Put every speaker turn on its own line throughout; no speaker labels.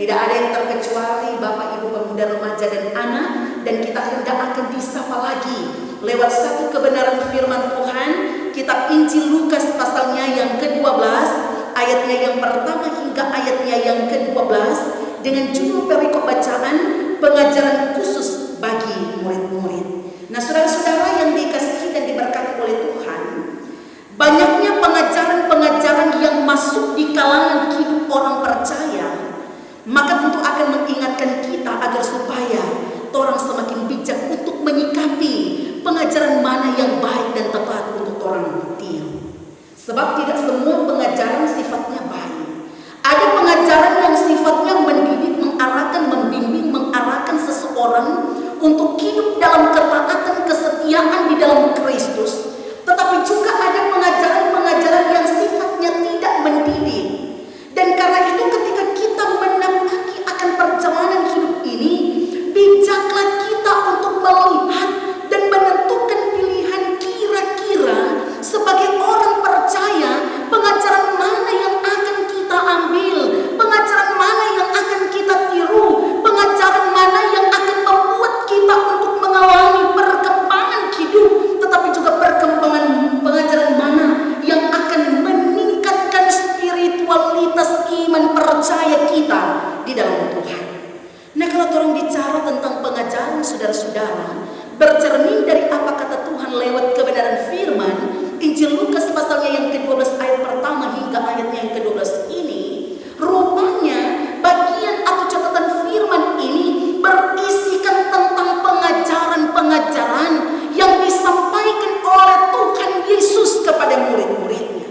Tidak ada yang terkecuali Bapak Ibu pemuda, remaja dan anak. Dan kita hendak akan disapa lagi lewat satu kebenaran firman Tuhan, kitab Injil Lukas pasalnya yang ke-12, ayatnya yang pertama hingga ayatnya yang ke-12, dengan judul perikop bacaan, pengajaran khusus bagi murid-murid. Nah, saudara-saudara yang dikasihi dan diberkati oleh Tuhan, banyaknya pengajaran-pengajaran yang masuk di kalangan hidup orang percaya, maka tentu akan mengingatkan kita agar supaya orang semakin bijak untuk menyikapi pengajaran mana yang baik dan tepat untuk orang tiru. Sebab tidak semua pengajaran sifatnya baik. Ada pengajaran yang sifatnya mendidik, mengarahkan, membimbing, mengarahkan seseorang untuk hidup dalam ketaatan, kesetiaan di dalam Kristus. Tetapi juga ada pengajaran-pengajaran yang sifatnya tidak mendidik. Dan karena itu ketika kita menapaki akan perjalanan hidup ini, bijaklah kita untuk melihat dan menentukan pilihan kira-kira sebagai orang percaya, pengajaran mana yang akan kita ambil, pengajaran mana yang akan kita tiru, pengajaran mana yang akan membuat kita untuk mengalami perkembangan hidup, tetapi juga pengajaran mana yang akan meningkatkan spiritualitas iman percaya kita di dalam Tuhan. Nah, kalau orang bicara tentang pengajaran, saudara-saudara, bercermin dari apa kata Tuhan lewat kebenaran firman, Injil Lukas pasalnya yang ke-12 ayat pertama hingga ayatnya yang ke-12 ini, rupanya bagian atau catatan firman ini berisikan tentang pengajaran-pengajaran yang disampaikan oleh Tuhan Yesus kepada murid-muridnya.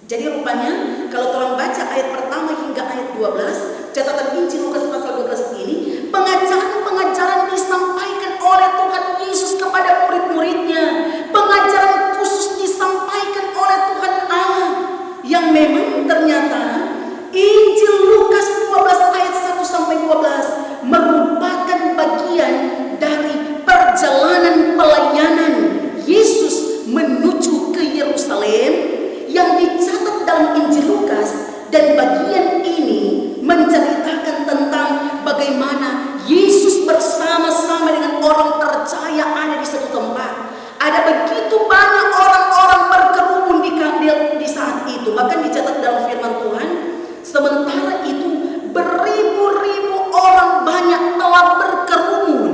Jadi rupanya kalau orang baca ayat pertama hingga ayat 12, catatan Injil Lukas pasal 12 ini, pengajaran-pengajaran disampaikan oleh Tuhan Yesus kepada murid-muridnya. Pengajaran khusus disampaikan oleh Tuhan Allah, yang memang ternyata Injil Lukas 12 ayat 1 sampai 12 merupakan bagian dari perjalanan pelayanan Yesus menuju ke Yerusalem yang dicatat dalam Injil Lukas. Dan bagian ini menceritakan tentang bagaimana Yesus bersama-sama dengan orang percaya ada di satu tempat. Ada begitu banyak orang-orang berkerumun di saat itu. Bahkan dicatat dalam firman Tuhan, sementara itu beribu-ribu orang banyak telah berkerumun.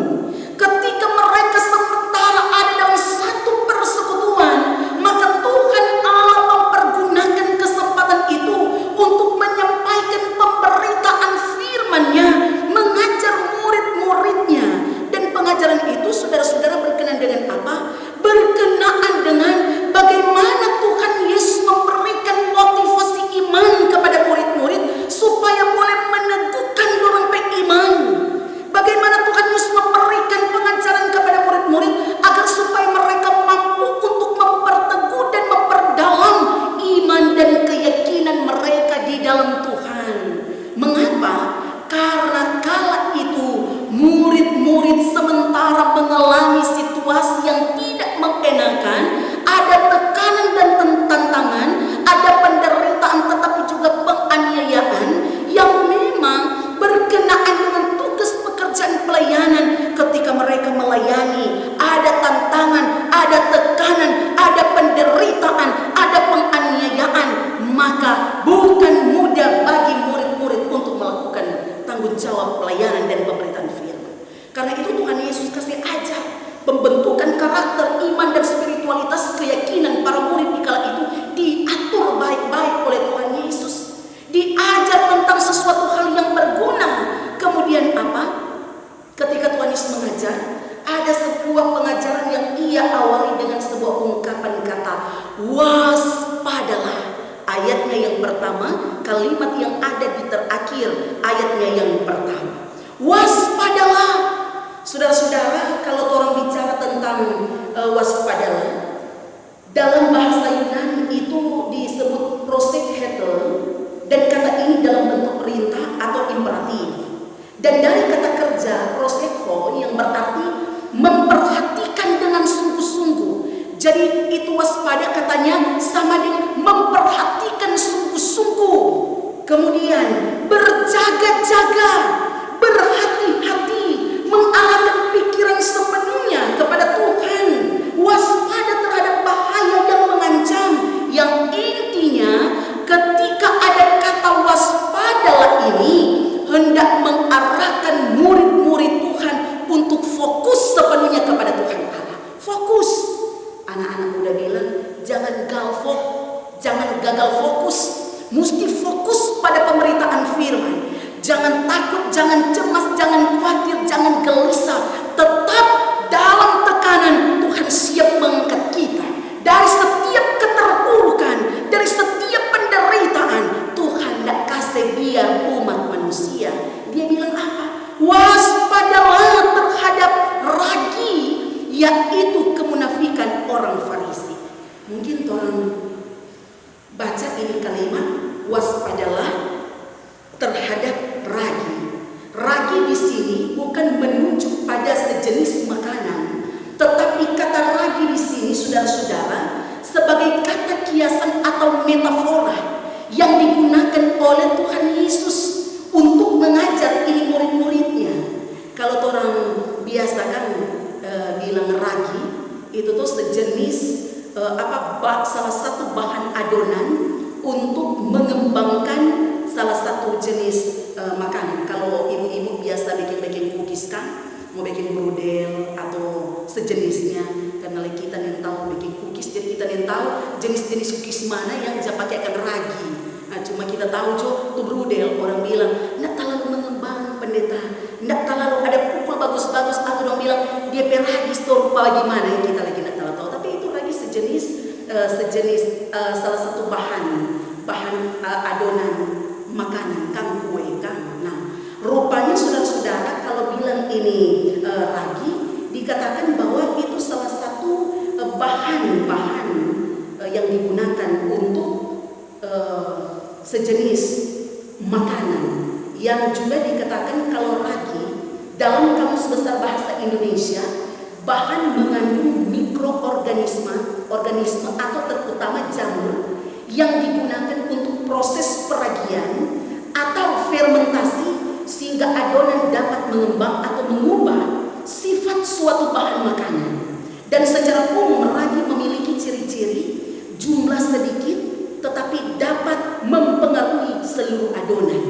Ketika mereka sementara ada dalam satu persekutuan, maka Tuhan Allah mempergunakan kesempatan itu untuk menyampaikan pemberitaan firman-Nya, mengajar murid-muridnya. Dan pengajaran itu, saudara-saudara, berkenaan dengan apa? Berkenaan dengan bagaimana Tuhan Yesus memberikan motivasi iman kepada murid-murid supaya boleh meneguhkan dorong iman. Bagaimana Tuhan Yesus memberikan pengajaran kepada murid-murid agar supaya mereka mampu untuk memperteguh dan memperdalam iman dan keyakinan mereka di dalam Tuhan. Mengapa? Karena kala itu murid-murid sementara mengalami situasi yang tidak mengenakan, ada tekanan dan tantangan, ada penderitaan tetapi juga penganiayaan yang memang berkenaan dengan tugas pekerjaan pelayanan. Ketika mereka melayani, ada tantangan, ada tekanan, ada penderitaan, ada penganiayaan, maka bukan mudah bagi murid-murid untuk melakukan tanggung jawab pelayanan dan pemberitaan firman. Karena itu Tuhan Yesus kasih ajar pembentukan karakter iman dan spiritualitas keyakinan para murid di kala itu diatur baik-baik oleh Tuhan Yesus. Diajar tentang sesuatu hal yang berguna. Kemudian apa? Ketika Tuhan Yesus mengajar, ada sebuah pengajaran yang ia awali dengan sebuah ungkapan kata waspadalah. Ayatnya yang pertama, kalimat yang ada di terakhir ayatnya yang pertama. Waspadalah. Saudara-saudara, kalau orang bicara tentang waspadalah, dalam bahasa Yunani itu disebut prosekheto, dan kata ini dalam bentuk perintah atau imperatif. Dan dari kata kerja prosekho yang berarti memperhatikan dengan sungguh-sungguh. Jadi itu waspada katanya sama dengan memperhatikan sungguh-sungguh. Kemudian berjaga-jaga mesti fokus pada pemberitaan firman. Jangan takut, jangan cemas, jangan khawatir, jangan gelisah. Tetap dalam tekanan, Tuhan siap mengangkat kita. Dari setiap keterpurukan, dari setiap penderitaan, Tuhan tidak kasih biar umat manusia. Dia bilang apa? Waspadalah terhadap ragi, yaitu kemunafikan orang Farisi. Mungkin orang baca ini kalimat, waspadalah terhadap ragi. Ragi di sini bukan menunjuk pada sejenis makanan, tetapi kata ragi di sini, saudara-saudara, sebagai kata kiasan atau metafora yang digunakan oleh Tuhan Yesus untuk mengajar ini murid-muridnya. Kalau orang biasa kan bilang ragi, itu tuh sejenis salah satu bahan adonan untuk mengembangkan salah satu jenis makanan. Kalau ibu-ibu biasa bikin cookies kan, mau bikin brudel atau sejenisnya, karena kita yang tahu bikin cookies, jadi kita yang tahu jenis-jenis cookies mana yang bisa pakai akan ragi. Nah, cuma kita tahu tuh brudel, orang bilang nggak terlalu mengembang pendeta, nggak terlalu ada pukul bagus-bagus, atau orang bilang dia peragi store rupa bagaimana yang kita lagi nggak tahu. Tapi itu ragi sejenis salah satu bahan adonan makanan, kue. Nah, rupanya saudara-saudara kalau bilang ini ragi, dikatakan bahwa itu salah satu bahan yang digunakan untuk sejenis makanan, yang juga dikatakan kalau ragi dalam Kamus Besar Bahasa Indonesia bahan mengandung mikroorganisme atau terutama jamur yang digunakan untuk proses peragian atau fermentasi sehingga adonan dapat mengembang atau mengubah sifat suatu bahan makanan. Dan secara umum ragi memiliki ciri-ciri jumlah sedikit tetapi dapat mempengaruhi seluruh adonan,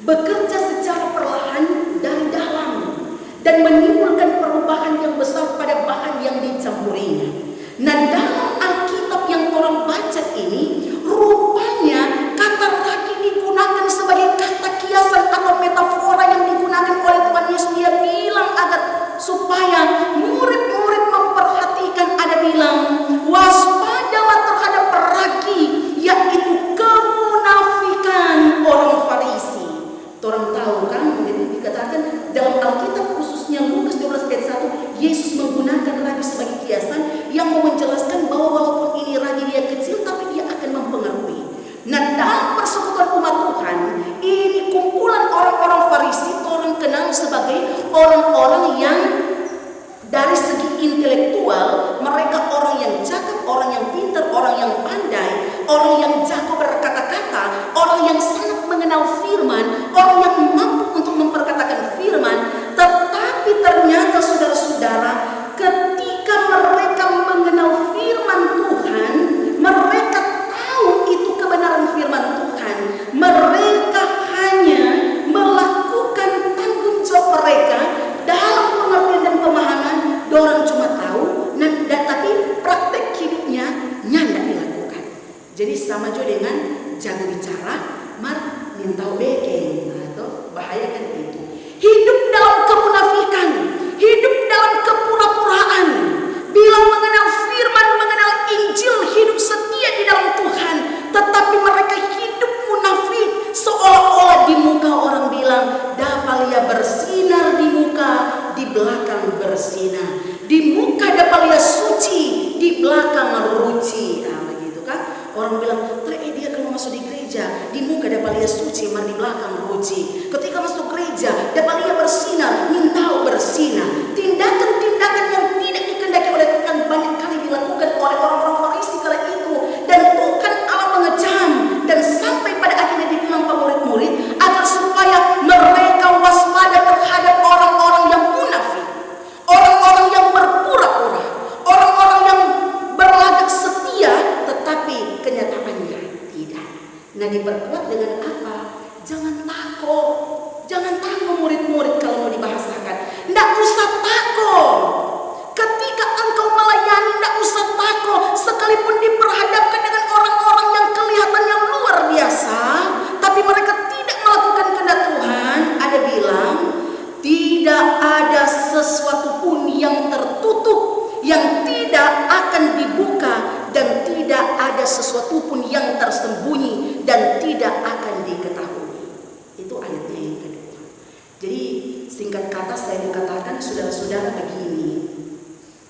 bekerja secara perlahan dari dalam dan menimbulkan perubahan yang besar pada bahan yang dicampurinya. Nah, dalam Alkitab yang orang baca ini, rupanya kata ragi digunakan sebagai kata kiasan atau metafora yang digunakan oleh Tuhan Yesus. Dia bilang agar supaya murid-murid memperhatikan, ada bilang waspadalah terhadap ragi, yaitu kemunafikan orang Farisi. Orang tahu kan, jadi dikatakan dalam Alkitab khususnya Lukas 12 ayat 1, Yesus menggunakan ragi sebagai kiasan yang mau menjelaskan bahwa walaupun ini ragi dia kecil, tapi dia akan mempengaruhi. Nah, dalam persekutuan umat Tuhan, ini kumpulan orang-orang Farisi, orang kenal sebagai orang-orang yang dari segi intelektual, mereka orang yang cakap, orang yang pintar, orang yang pandai, orang yang jago berkata-kata, orang yang sangat mengenal firman, orang yang mampu untuk memperkatakan firman. Tetapi ternyata saudara-saudara, ketika mereka mengenal firman Tuhan, mereka tahu itu kebenaran firman Tuhan, mereka hanya melakukan tanggung jawab mereka dalam pengertian dan pemahaman. Orang cuma tahu, tapi praktek hidupnya nyanda dilakukan. Jadi sama juga dengan jago bicara, tahu beken, atau bahaya kan itu. Hidup dalam kemunafikan, hidup dalam kepura-puraan, bilang mengenal firman, mengenal Injil, hidup setia di dalam Tuhan, tetapi mereka hidup munafik, seolah-olah di muka orang bilang dapalia bersinar di muka, di belakang bersinar, di muka dapalia suci, di belakang ruci. Nah, begitu kan? Orang bilang, dia kalau masuk di gereja, di muka dapalia suci, di belakang ruci. Ketika masuk gereja, dapalia bersinar, mintau bersinar. Tindakan-tindakan yang tidak dikehendaki oleh Tuhan banyak kali dilakukan oleh orang-orang Farisi kala itu, dan Tuhan Allah mengecam, dan sampai pada akhirnya dibilang murid-murid agar supaya mereka waspada terhadap orang-orang yang munafik, orang-orang yang berpura-pura, orang-orang yang berlagak setia tetapi kenyataannya tidak. Nah, diperkuat dengan apa? Jangan takut murid-murid kalau mau dibahasakan. Nggak usah takut. Ketika engkau melayani, nggak usah takut. Sekalipun diperhadapkan dengan orang-orang yang kelihatannya luar biasa, tidak akan diketahui. Itu ayatnya yang kedua. Jadi singkat kata saya mau katakan saudara-saudara begini,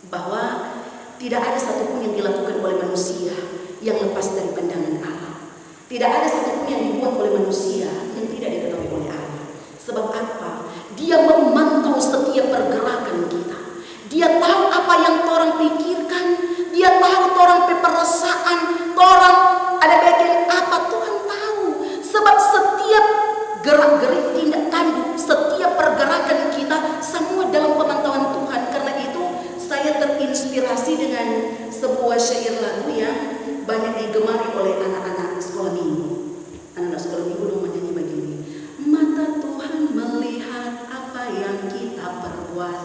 bahwa tidak ada satupun yang dilakukan oleh manusia yang lepas dari pandangan Allah. Tidak ada satupun yang dibuat oleh manusia yang tidak diketahui oleh Allah. Sebab apa? Dia memantau setiap pergerakan kita. Dia tahu apa yang orang pikirkan. Dia tahu orang perasaan, orang ada bagian apa, Tuhan tahu. Sebab setiap gerak-gerik tindak tanduk, setiap pergerakan kita semua dalam pemantauan Tuhan. Karena itu saya terinspirasi dengan sebuah syair lagu yang banyak digemari oleh anak-anak sekolah minggu. Anak-anak sekolah minggu dong menyanyi begini. Mata Tuhan melihat apa yang kita perbuat,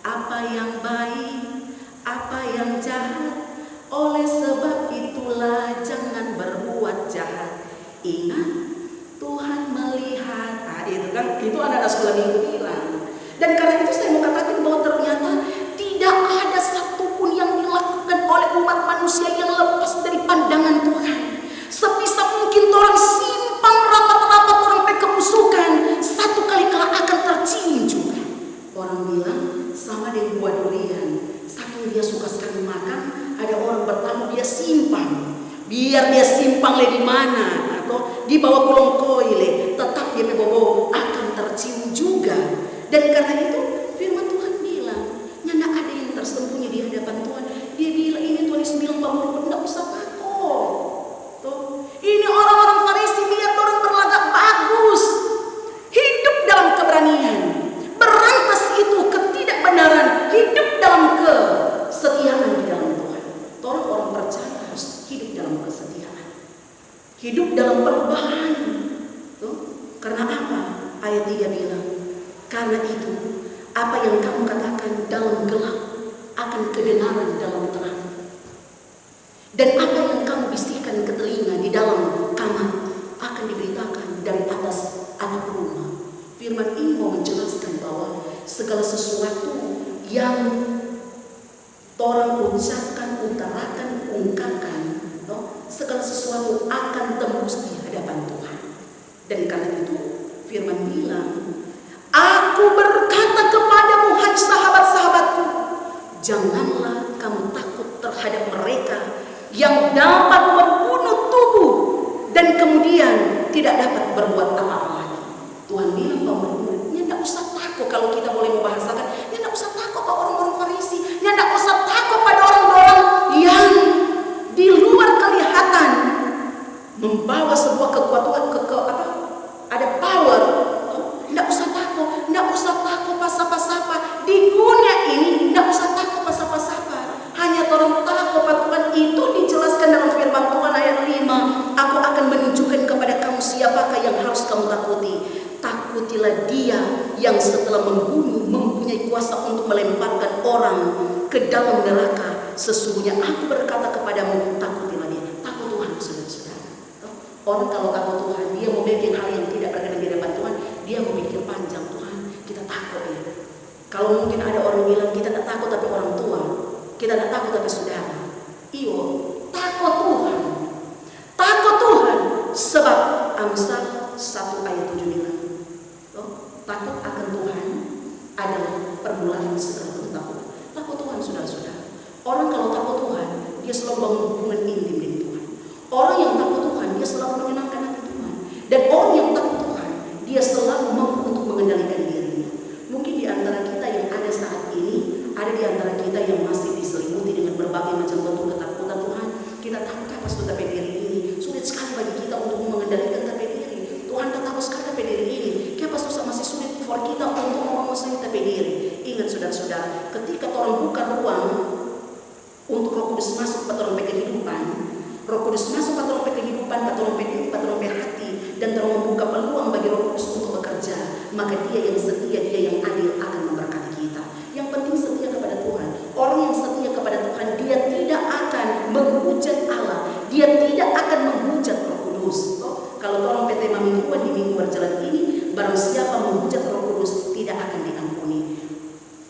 apa yang baik, apa yang jahat. Oleh sebab itulah jangan berbuat jahat. Ingat, Tuhan melihat. Nah, itu kan, itu anak-anak sekolah minggu bilang. Dan karena itu saya mau katakan bahwa ternyata tidak ada satupun yang dilakukan oleh umat manusia yang lepas dari pandangan Tuhan. Sebisa mungkin orang simpang rapat-rapat, orang kebusukan, satu kali kelak akan tercium juga. Orang bilang sama dengan buah durian, saking dia suka sekali makan, ada orang bertamu dia simpang, biar dia simpang di mana atau di bawah kolong koile, tetap dia bebo akan tercium juga. Dan karena itu firman Tuhan bilang, nyanda ada yang tersembunyi di hadapan Tuhan. Dia bilang ini tulis bilang bahwa tidak usah takut. Tuh, ini orang-orang Farisi biar orang berlagak bagus, hidup dalam keberanian, berantas itu ketidakbenaran, hidup dalam kesetiaan di dalam Tuhan. Tolong orang percaya harus hidup dalam kesetiaan, hidup dalam perubahan. Tuh, karena apa? Ayat 3 bilang, karena itu apa yang kamu katakan dalam gelap akan kedengaran dalam terang. Dan apa yang kamu bisikkan ke telinga di dalam kamar akan diberitakan dari atas atap rumah. Firman ini mau menjelaskan bahwa segala sesuatu yang orang ucapkan, utarakan, ungkapkan, segala sesuatu akan tembus di hadapan Tuhan. Dan karena itu firman bilang, aku berkata kepadamu hai sahabat-sahabatku, janganlah kamu takut terhadap mereka yang dapat membunuh tubuh dan kemudian tidak dapat berbuat apa-apa lagi. Tuhan bilang bahwa muridnya tidak usah takut. Kalau kita boleh membahasakan, ya tidak usah takut pada orang-orang Farisi, ya tidak usah takut pada orang-orang yang di luar kelihatan membawa sebuah kekuatan, ada power. Tidak usah takut, tidak usah takut pasapa-sapa di dunia ini, tidak usah takut pasapa-sapa. Hanya orang takut pada Tuhan. Itu dijelaskan dalam firman Tuhan ayat 5. Aku akan menunjukkan kepada kamu siapakah yang harus kamu takuti. Takutilah dia yang setelah membunuh mempunyai kuasa untuk melemparkan orang ke dalam neraka. Sesungguhnya aku berkata kepadamu, takutilah dia. Takut Tuhan, saudara-saudara. Orang kalau takut Tuhan, dia mau bikin hal yang tidak berkenan di hadapan Tuhan, dia memikir panjang. Tuhan, kita takut ya. Kalau mungkin ada orang bilang kita tak takut tapi orang tua, kita tak takut tapi saudara. Iyo, takut Tuhan. Takut Tuhan. Sebab Amsal 1 ayat 7 bilang, takut akan Tuhan adalah permulaan segala bentuk takut. Takut Tuhan, saudara-saudara. Orang kalau takut Tuhan, dia selalu bangun hubungan intim dengan Tuhan. Orang yang takut Tuhan, dia selalu menyenangkan hati Tuhan. Dan orang yang takut Tuhan, dia selalu mampu untuk mengendalikan dirinya. Mungkin di antara kita yang ada saat ini, ada di antara kita yang masih diselimuti dengan berbagai macam bentuk ketakutan Tuhan. Kita takut apa sudah diri ini. Sulit sekali bagi kita untuk mengendalikan tapi diri. Tuhan takut sekali tapi diri ini. Kenapa susah masih sulit for kita untuk menguasai tapi diri. Ingat saudara-saudara, ketika orang buka ruang untuk Roh Kudus masuk ke dalam kehidupan, Roh Kudus masuk ke dalam kehidupan, ke dalam hidup, ke dalam hati, dan terus membuka peluang bagi Roh Kudus untuk bekerja, maka dia yang setia, dia yang adil akan memberkati kita. Yang penting setia kepada Tuhan. Orang yang setia kepada Tuhan, dia tidak akan menghujat Allah, dia tidak akan menghujat Roh Kudus. Kalau orang PT Mingguan di minggu berjalan ini, barang siapa menghujat Roh Kudus tidak akan diampuni.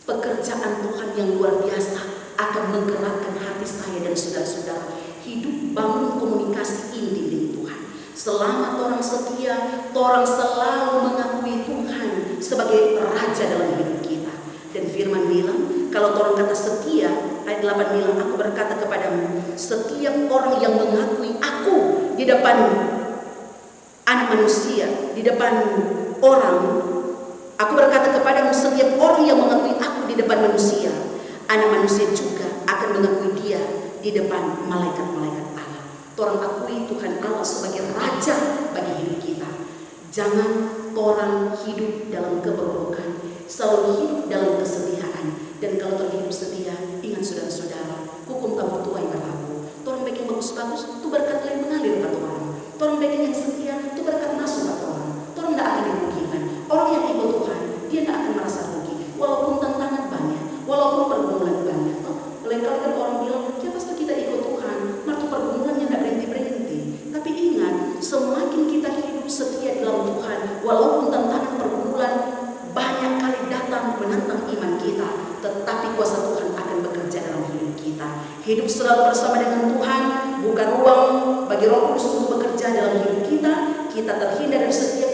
Pekerjaan Tuhan yang luar biasa akan menggerakkan hati saya dan saudara-saudara hidup bangun komunikasi intim dengan Tuhan. Selama orang setia, orang selalu mengakui Tuhan sebagai Raja dalam hidup kita. Dan firman bilang, kalau orang kata setia, ayat 8 bilang, aku berkata kepadamu, setiap orang yang mengakui aku di depan anak manusia, di depan orang, aku berkata kepadamu, setiap orang yang mengakui aku di depan manusia, anak manusia juga akan mengakui dia di depan malaikat-malaikat Allah. Orang akui Tuhan Allah sebagai Raja bagi hidup kita. Jangan orang hidup dalam keberokan, selalu hidup dalam kesetiaan. Dan kalau terhidup setia, ingat saudara-saudara, hukum tak bertuah yang berlaku. Orang baik yang bagus-bagus, itu berkat yang mengalir pada orang. Orang baik yang setia, itu berkat masuk pada orang. Orang tidak akan dirugikan. Orang yang ikut Tuhan, dia tidak akan merasa rugi. Walaupun tantangan banyak, walaupun pergumulan banyak. Lain-kali kan orang bilang, ya pasti kita ikut Tuhan, martu pergumulannya tidak berhenti-berhenti. Tapi ingat, semakin kita hidup setia dalam Tuhan, walaupun tantangan pergumulan banyak kali datang menantang iman kita, tetapi kuasa Tuhan akan bekerja dalam hidup kita. Hidup selalu bersama dengan Tuhan, bukan ruang bagi Roh Kudus untuk bekerja dalam hidup kita. Kita terhindar dari setiap